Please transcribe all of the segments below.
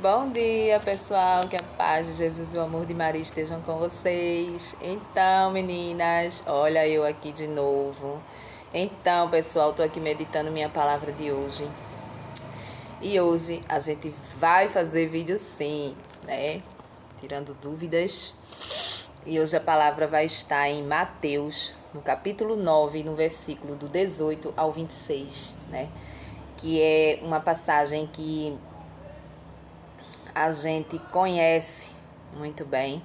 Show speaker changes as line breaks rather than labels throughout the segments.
Bom dia, pessoal. Que a paz de Jesus e o amor de Maria estejam com vocês. Então, meninas, olha eu aqui de novo. Então, pessoal, tô aqui meditando minha palavra de hoje. E hoje a gente vai fazer vídeo sim, né? Tirando dúvidas. E hoje a palavra vai estar em Mateus, no capítulo 9, no versículo do 18 ao 26, né? Que é uma passagem que a gente conhece muito bem,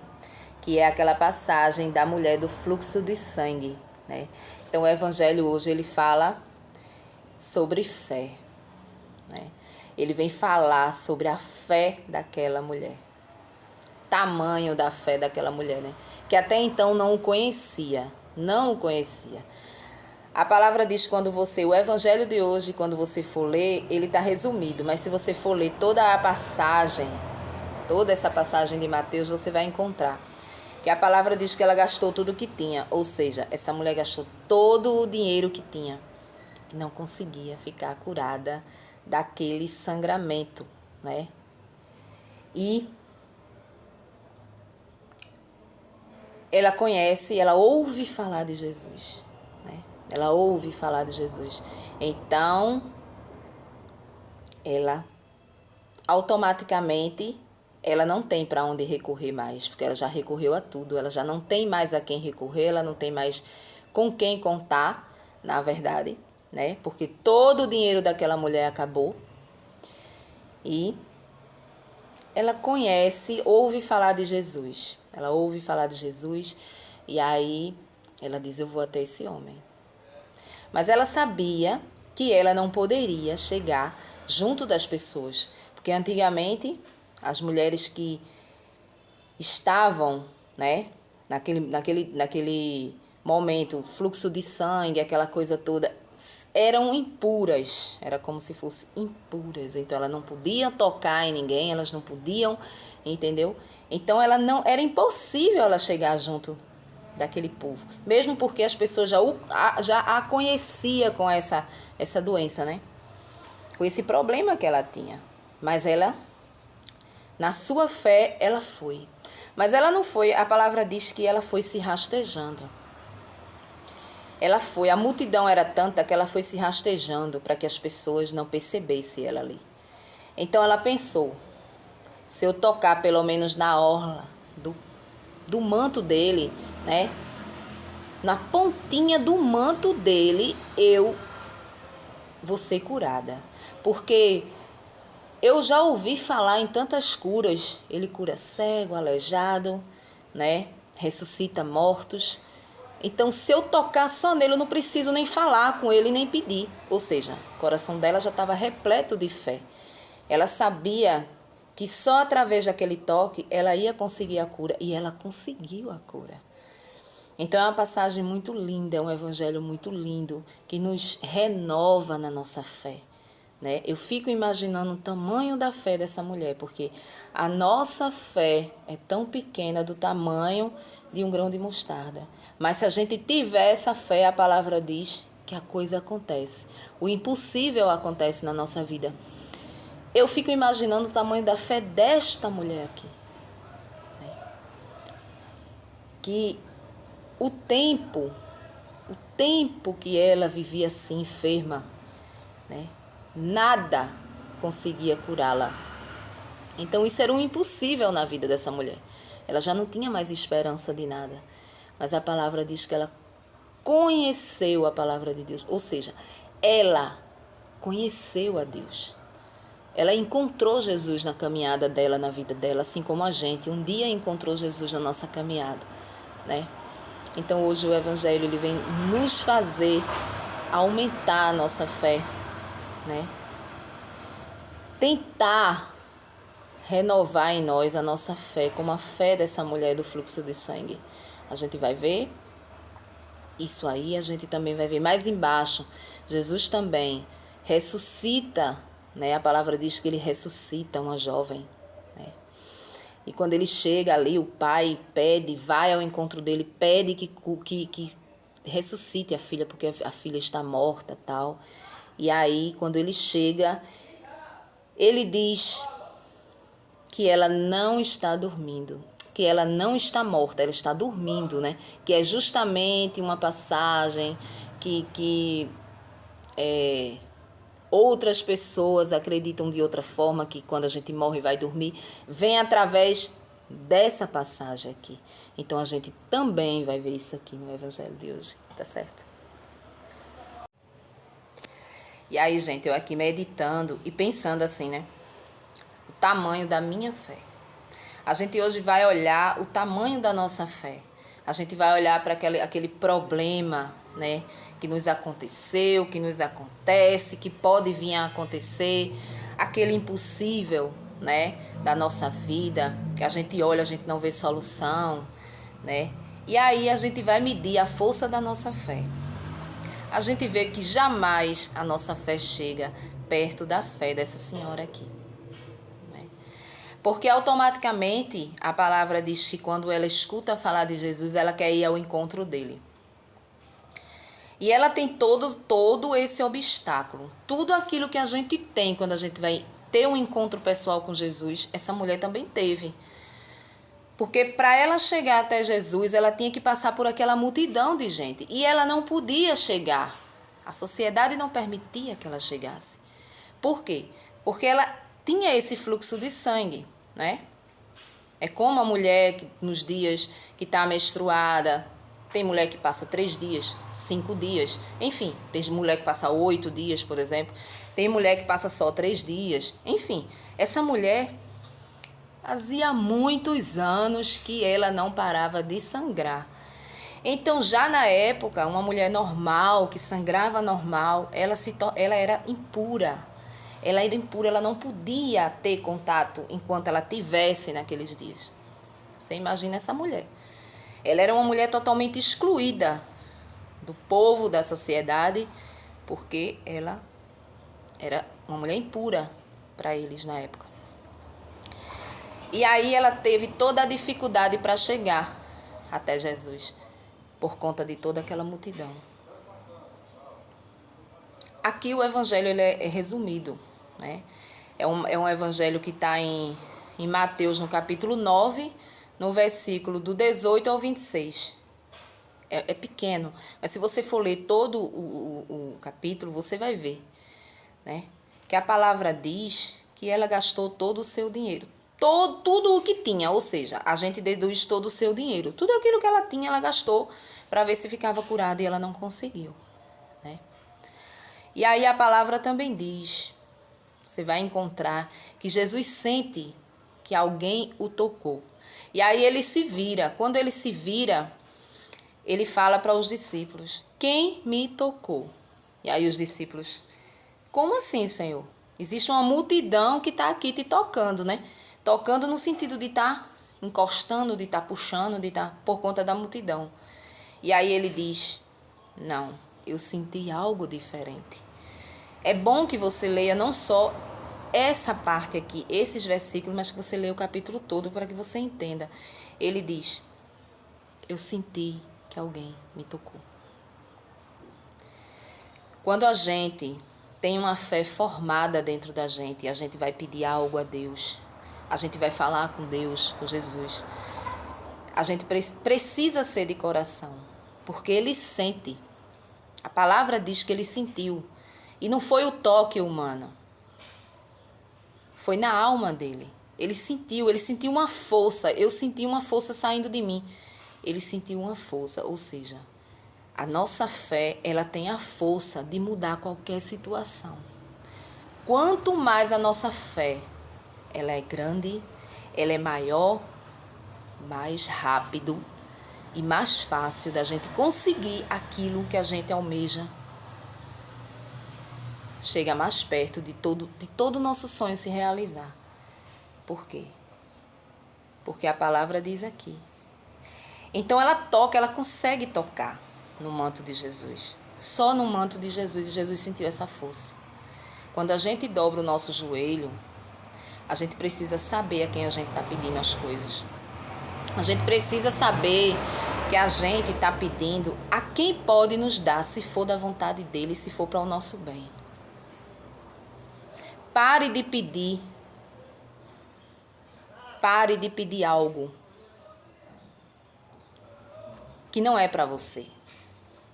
que é aquela passagem da mulher do fluxo de sangue, né? Então o evangelho hoje ele fala sobre fé, né? Ele vem falar sobre a fé daquela mulher. Tamanho da fé daquela mulher, né? Que até então não o conhecia, não o conhecia. A palavra diz o evangelho de hoje, quando você for ler, ele está resumido, mas se você for ler toda a passagem, toda essa passagem de Mateus, você vai encontrar que a palavra diz que ela gastou tudo o que tinha, ou seja, essa mulher gastou todo o dinheiro que tinha e não conseguia ficar curada daquele sangramento, né? E ela ouve falar de Jesus, né? Ela ouve falar de Jesus. Então, ela automaticamente ela não tem para onde recorrer mais, porque ela já recorreu a tudo, ela já não tem mais a quem recorrer, ela não tem mais com quem contar, na verdade, né? Porque todo o dinheiro daquela mulher acabou e ela conhece, ouve falar de Jesus. Ela ouve falar de Jesus e aí ela diz: eu vou até esse homem. Mas ela sabia que ela não poderia chegar junto das pessoas, porque antigamente as mulheres que estavam, né, naquele momento, fluxo de sangue, aquela coisa toda, eram impuras, era como se fossem impuras, então elas não podiam tocar em ninguém, elas não podiam, entendeu? Então ela não, era impossível ela chegar junto daquele povo, mesmo porque as pessoas já a conhecia com essa doença, né? Com esse problema que ela tinha. Mas ela, na sua fé, ela foi. Mas ela não foi, a palavra diz que ela foi se rastejando. Ela foi, a multidão era tanta que ela foi se rastejando para que as pessoas não percebessem ela ali. Então ela pensou, se eu tocar pelo menos na orla do manto dele, né? Na pontinha do manto dele, eu vou ser curada. Porque eu já ouvi falar em tantas curas. Ele cura cego, aleijado, né? Ressuscita mortos. Então, se eu tocar só nele, eu não preciso nem falar com ele, nem pedir. Ou seja, o coração dela já estava repleto de fé. Ela sabia que só através daquele toque ela ia conseguir a cura. E ela conseguiu a cura. Então é uma passagem muito linda, é um evangelho muito lindo, que nos renova na nossa fé, né? Eu fico imaginando o tamanho da fé dessa mulher, porque a nossa fé é tão pequena, do tamanho de um grão de mostarda. Mas se a gente tiver essa fé, a palavra diz que a coisa acontece. O impossível acontece na nossa vida. Eu fico imaginando o tamanho da fé desta mulher aqui, né? Que o tempo que ela vivia assim, enferma, né? Nada conseguia curá-la. Então isso era um impossível na vida dessa mulher. Ela já não tinha mais esperança de nada. Mas a palavra diz que ela conheceu a palavra de Deus. Ou seja, ela conheceu a Deus. Ela encontrou Jesus na caminhada dela, na vida dela, assim como a gente um dia encontrou Jesus na nossa caminhada, né? Então hoje o Evangelho ele vem nos fazer aumentar a nossa fé, né? Tentar renovar em nós a nossa fé, como a fé dessa mulher do fluxo de sangue. A gente vai ver isso aí, a gente também vai ver mais embaixo. Jesus também ressuscita, né? A palavra diz que ele ressuscita uma jovem, né? E quando ele chega ali, o pai pede, vai ao encontro dele, pede que ressuscite a filha, porque a filha está morta, tal. E aí, quando ele chega, ele diz que ela não está dormindo, que ela não está morta, ela está dormindo, né? Que é justamente uma passagem que outras pessoas acreditam de outra forma, que quando a gente morre vai dormir, vem através dessa passagem aqui. Então a gente também vai ver isso aqui no Evangelho de hoje, tá certo? E aí, gente, eu aqui meditando e pensando assim, né? O tamanho da minha fé. A gente hoje vai olhar o tamanho da nossa fé. A gente vai olhar para aquele problema, né? Que nos aconteceu, que nos acontece, que pode vir a acontecer. Aquele impossível, né? Da nossa vida, que a gente olha, a gente não vê solução, né? E aí a gente vai medir a força da nossa fé. A gente vê que jamais a nossa fé chega perto da fé dessa senhora aqui. Né? Porque automaticamente a palavra diz que quando ela escuta falar de Jesus, ela quer ir ao encontro dele. E ela tem todo esse obstáculo. Tudo aquilo que a gente tem quando a gente vai ter um encontro pessoal com Jesus, essa mulher também teve. Porque para ela chegar até Jesus, ela tinha que passar por aquela multidão de gente. E ela não podia chegar. A sociedade não permitia que ela chegasse. Por quê? Porque ela tinha esse fluxo de sangue, né? É como a mulher que, nos dias que está menstruada. Tem mulher que passa 3 dias, 5 dias. Enfim, tem mulher que passa 8 dias, por exemplo. Tem mulher que passa só 3 dias. Enfim, essa mulher... fazia muitos anos que ela não parava de sangrar. Então, já na época, uma mulher normal, que sangrava normal, ela era impura. Ela era impura, ela não podia ter contato enquanto ela tivesse naqueles dias. Você imagina essa mulher. Ela era uma mulher totalmente excluída do povo, da sociedade, porque ela era uma mulher impura para eles na época. E aí ela teve toda a dificuldade para chegar até Jesus, por conta de toda aquela multidão. Aqui o evangelho ele é resumido, né? É um evangelho que está em Mateus, no capítulo 9, no versículo do 18 ao 26. É pequeno, mas se você for ler todo o capítulo, você vai ver, né? Que a palavra diz que ela gastou todo o seu dinheiro. Tudo o que tinha, ou seja, a gente deduz todo o seu dinheiro. Tudo aquilo que ela tinha, ela gastou para ver se ficava curada e ela não conseguiu. Né? E aí a palavra também diz, você vai encontrar que Jesus sente que alguém o tocou. E aí ele se vira. Quando ele se vira, ele fala para os discípulos, quem me tocou? E aí os discípulos, como assim, Senhor? Existe uma multidão que está aqui te tocando, né? Tocando no sentido de estar encostando, de estar puxando, de estar por conta da multidão. E aí ele diz, não, eu senti algo diferente. É bom que você leia não só essa parte aqui, esses versículos, mas que você leia o capítulo todo para que você entenda. Ele diz, eu senti que alguém me tocou. Quando a gente tem uma fé formada dentro da gente e a gente vai pedir algo a Deus, a gente vai falar com Deus, com Jesus. A gente precisa ser de coração, porque ele sente. A palavra diz que ele sentiu. E não foi o toque humano. Foi na alma dele. Ele sentiu uma força. Eu senti uma força saindo de mim. Ele sentiu uma força, ou seja, a nossa fé, ela tem a força de mudar qualquer situação. Quanto mais a nossa fé, ela é grande, ela é maior, mais rápido e mais fácil da gente conseguir aquilo que a gente almeja. Chega mais perto de todo o nosso sonho se realizar. Por quê? Porque a palavra diz aqui. Então ela toca, ela consegue tocar no manto de Jesus. Só no manto de Jesus, e Jesus sentiu essa força. Quando a gente dobra o nosso joelho, a gente precisa saber a quem a gente está pedindo as coisas. A gente precisa saber que a gente está pedindo a quem pode nos dar, se for da vontade dele, se for para o nosso bem. Pare de pedir Pare de pedir algo que não é para você.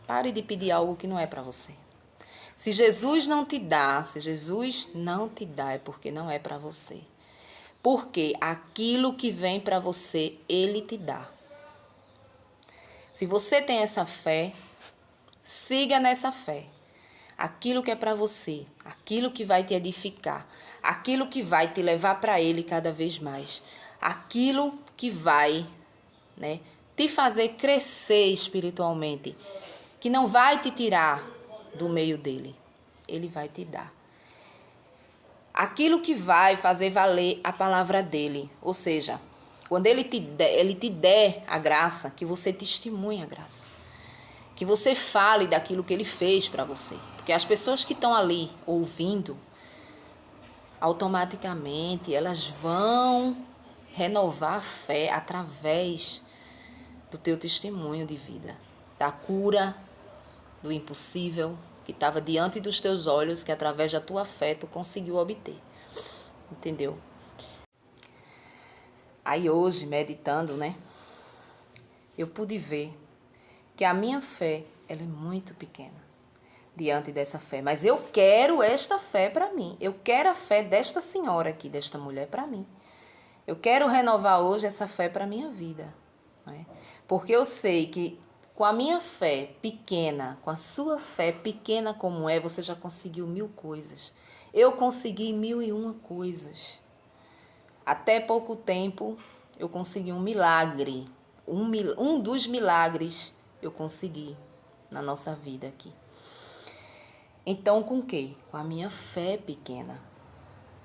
Pare de pedir algo que não é para você. Se Jesus não te dá, é porque não é para você. Porque aquilo que vem para você, Ele te dá. Se você tem essa fé, siga nessa fé. Aquilo que é para você, aquilo que vai te edificar, aquilo que vai te levar para Ele cada vez mais, aquilo que vai, né, te fazer crescer espiritualmente, que não vai te tirar do meio dele, Ele vai te dar. Aquilo que vai fazer valer a palavra dele, ou seja, quando ele te der a graça, que você testemunhe a graça. Que você fale daquilo que ele fez para você. Porque as pessoas que estão ali ouvindo, automaticamente elas vão renovar a fé através do teu testemunho de vida. Da cura, do impossível, que estava diante dos teus olhos, que através da tua fé tu conseguiu obter. Entendeu? Aí hoje, meditando, né? Eu pude ver que a minha fé, ela é muito pequena diante dessa fé. Mas eu quero esta fé para mim. Eu quero a fé desta senhora aqui, desta mulher para mim. Eu quero renovar hoje essa fé para a minha vida. Né? Porque eu sei que com a minha fé pequena, com a sua fé pequena como é, você já conseguiu 1000 coisas. Eu consegui 1001 coisas. Até pouco tempo eu consegui um milagre. Um dos milagres eu consegui na nossa vida aqui. Então, com o quê? Com a minha fé pequena.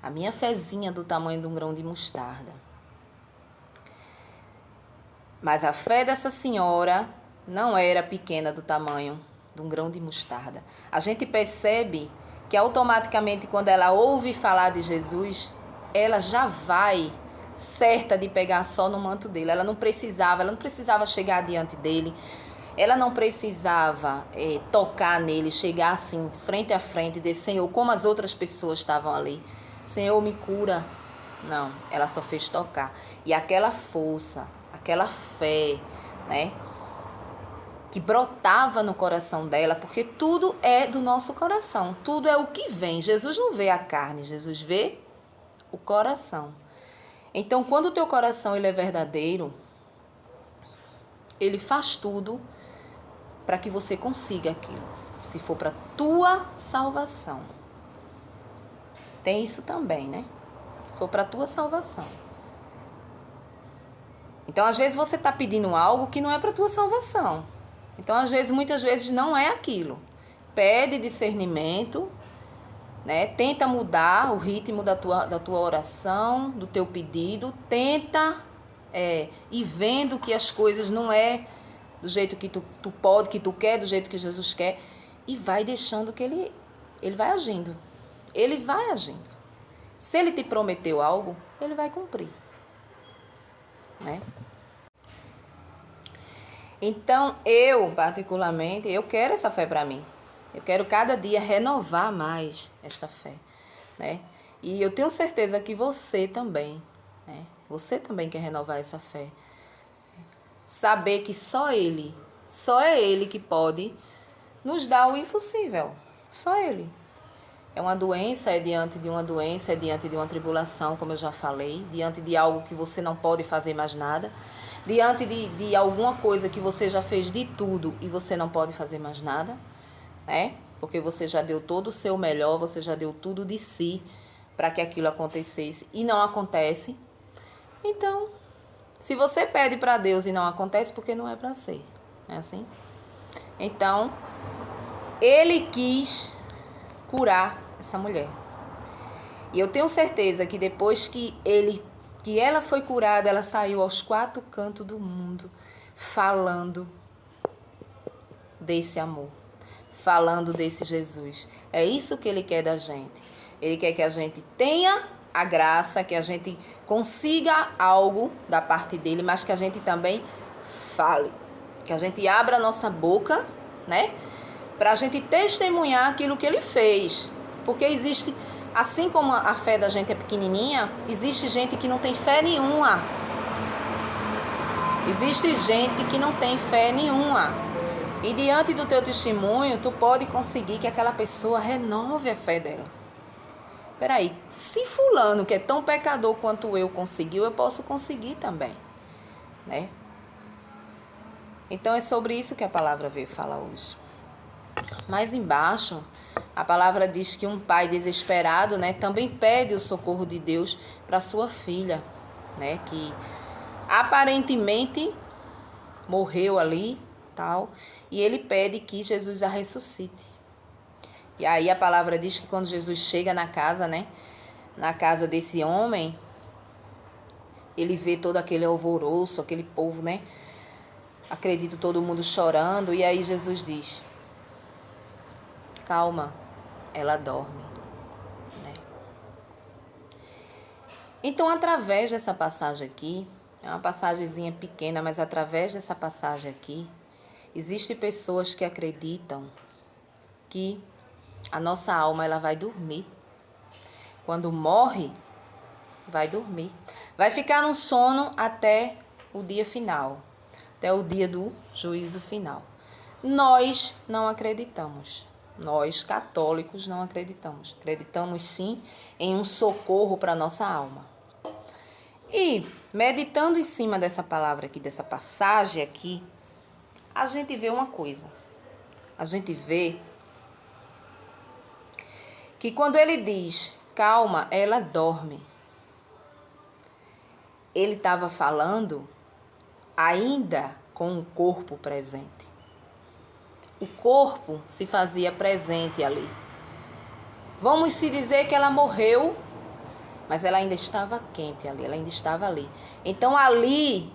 A minha fezinha do tamanho de um grão de mostarda. Mas a fé dessa senhora não era pequena do tamanho de um grão de mostarda. A gente percebe que automaticamente quando ela ouve falar de Jesus, ela já vai certa de pegar só no manto dele. Ela não precisava chegar diante dele. Ela não precisava tocar nele, chegar assim, frente a frente, e dizer, Senhor, como as outras pessoas estavam ali. Senhor, me cura. Não, ela só fez tocar. E aquela força, aquela fé, né, que brotava no coração dela, porque tudo é do nosso coração, tudo é o que vem. Jesus não vê a carne, Jesus vê o coração. Então, quando o teu coração ele é verdadeiro, ele faz tudo para que você consiga aquilo, se for para tua salvação. Tem isso também, né? Se for para tua salvação. Então, às vezes você está pedindo algo que não é para tua salvação. Então, muitas vezes não é aquilo. Pede discernimento, né? Tenta mudar o ritmo da tua oração, do teu pedido. Tenta ir vendo que as coisas não é do jeito que tu pode, que tu quer, do jeito que Jesus quer. E vai deixando que ele vai agindo. Ele vai agindo. Se ele te prometeu algo, ele vai cumprir. Né? Então, eu, particularmente, eu quero essa fé para mim. Eu quero cada dia renovar mais esta fé. Né? E eu tenho certeza que você também. Né? Você também quer renovar essa fé. Saber que só é Ele que pode nos dar o impossível. Só Ele. É uma doença, é diante de uma doença, é diante de uma tribulação, como eu já falei, diante de algo que você não pode fazer mais nada, diante de alguma coisa que você já fez de tudo e você não pode fazer mais nada, né? Porque você já deu todo o seu melhor, você já deu tudo de si para que aquilo acontecesse e não acontece. Então, se você pede para Deus e não acontece, porque não é para ser, não é assim? Então, Ele quis curar essa mulher. E eu tenho certeza que depois que ela foi curada, ela saiu aos 4 cantos do mundo falando desse amor, falando desse Jesus. É isso que Ele quer da gente. Ele quer que a gente tenha a graça, que a gente consiga algo da parte dele, mas que a gente também fale, que a gente abra a nossa boca, né? Para a gente testemunhar aquilo que Ele fez. Porque existe Assim como a fé da gente é pequenininha, existe gente que não tem fé nenhuma. Existe gente que não tem fé nenhuma. E diante do teu testemunho, tu pode conseguir que aquela pessoa renove a fé dela. Peraí, se fulano que é tão pecador quanto eu conseguiu, eu posso conseguir também, né? Então é sobre isso que a palavra veio falar hoje. Mais embaixo, a palavra diz que um pai desesperado, né, também pede o socorro de Deus para sua filha, né, que aparentemente morreu ali, tal, e ele pede que Jesus a ressuscite. E aí a palavra diz que quando Jesus chega na casa, né, na casa desse homem, ele vê todo aquele alvoroço, aquele povo, né, acredito todo mundo chorando, e aí Jesus diz: calma, ela dorme, né? Então, através dessa passagem aqui, é uma passagemzinha pequena, mas através dessa passagem aqui, existem pessoas que acreditam que a nossa alma ela vai dormir. Quando morre, vai dormir. Vai ficar no sono até o dia final, até o dia do juízo final. Nós não acreditamos. Nós, católicos, não acreditamos. Acreditamos sim em um socorro para a nossa alma. E, meditando em cima dessa palavra aqui, dessa passagem aqui, a gente vê uma coisa. A gente vê que quando ele diz, calma, ela dorme, ele estava falando ainda com o corpo presente. O corpo se fazia presente ali. Vamos se dizer que ela morreu, mas ela ainda estava quente ali, ela ainda estava ali. Então ali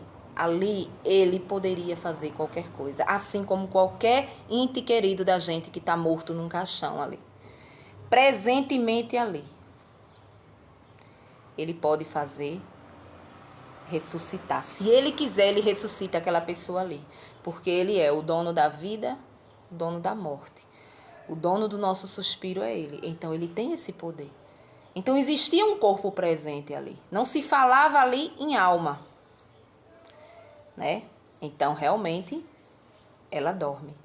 ele poderia fazer qualquer coisa, assim como qualquer ente querido da gente que está morto num caixão ali. Presentemente ali. Ele pode fazer ressuscitar. Se ele quiser, ele ressuscita aquela pessoa ali. Porque ele é o dono da vida, o dono da morte. O dono do nosso suspiro é ele. Então ele tem esse poder. Então existia um corpo presente ali. Não se falava ali em alma, né? Então realmente ela dorme.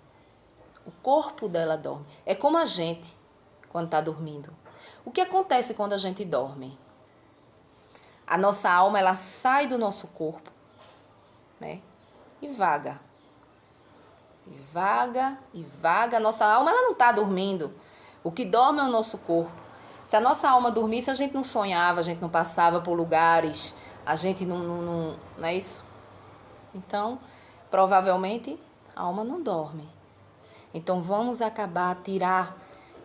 O corpo dela dorme. É como a gente quando está dormindo. O que acontece quando a gente dorme? A nossa alma ela sai do nosso corpo, né? E vaga. E vaga, e vaga. A nossa alma ela não está dormindo. O que dorme é o nosso corpo. Se a nossa alma dormisse, a gente não sonhava, a gente não passava por lugares, a gente não é isso? Então, provavelmente, a alma não dorme. Então, vamos acabar tirar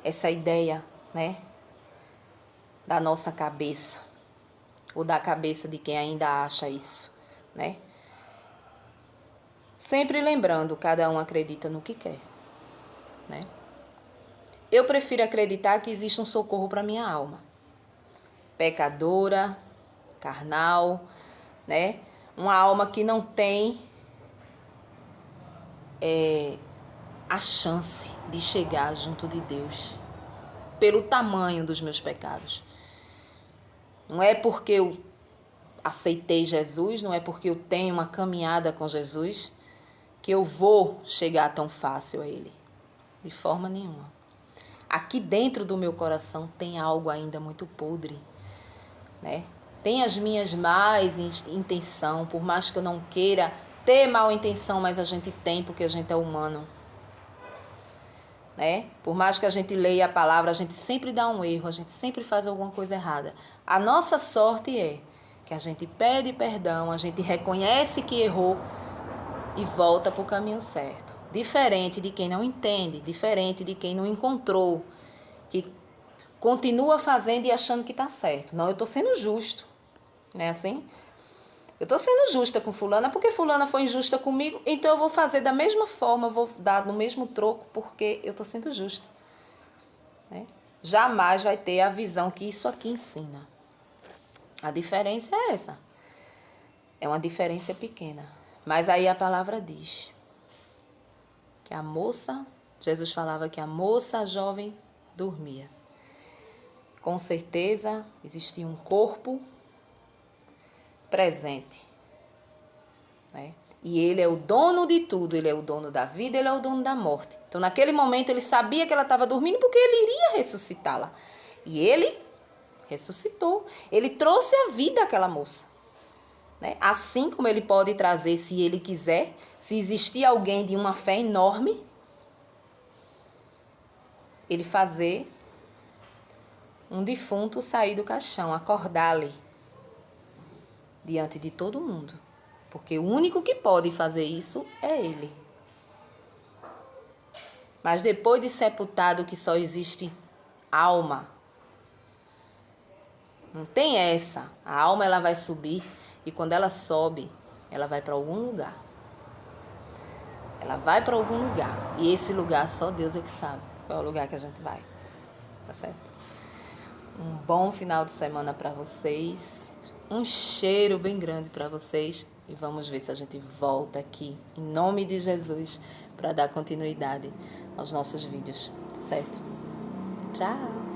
essa ideia, né, da nossa cabeça, ou da cabeça de quem ainda acha isso, né? Sempre lembrando, cada um acredita no que quer, né? Eu prefiro acreditar que existe um socorro para minha alma. Pecadora, carnal, né? Uma alma que não tem a chance de chegar junto de Deus pelo tamanho dos meus pecados. Não é porque eu aceitei Jesus, não é porque eu tenho uma caminhada com Jesus que eu vou chegar tão fácil a Ele. De forma nenhuma. Aqui dentro do meu coração tem algo ainda muito podre, né? Tem as minhas más intenções, por mais que eu não queira ter mal intenção, mas a gente tem porque a gente é humano, né? Por mais que a gente leia a palavra, a gente sempre dá um erro, a gente sempre faz alguma coisa errada. A nossa sorte é que a gente pede perdão, a gente reconhece que errou e volta para o caminho certo. Diferente de quem não entende, diferente de quem não encontrou, que continua fazendo e achando que está certo. Não, eu estou sendo justo, não é assim? Eu estou sendo justa com fulana porque fulana foi injusta comigo, então eu vou fazer da mesma forma, vou dar no mesmo troco porque eu estou sendo justa, né? Jamais vai ter a visão que isso aqui ensina. A diferença é essa. É uma diferença pequena. Mas aí a palavra diz que a moça, Jesus falava que a moça jovem dormia. Com certeza existia um corpo presente, né? E ele é o dono de tudo, ele é o dono da vida, ele é o dono da morte. Então, naquele momento, ele sabia que ela estava dormindo porque ele iria ressuscitá-la. E ele ressuscitou. Ele trouxe a vida àquela moça, né? Assim como ele pode trazer, se ele quiser, se existir alguém de uma fé enorme, ele fazer um defunto sair do caixão, acordá-lo diante de todo mundo. Porque o único que pode fazer isso é ele. Mas depois de sepultado, que só existe alma. Não tem essa. A alma, ela vai subir e quando ela sobe, ela vai para algum lugar. Ela vai para algum lugar. E esse lugar só Deus é que sabe qual é o lugar que a gente vai. Tá certo? Um bom final de semana para vocês. Um cheiro bem grande para vocês. E vamos ver se a gente volta aqui, em nome de Jesus, para dar continuidade aos nossos vídeos. Tá certo? Tchau!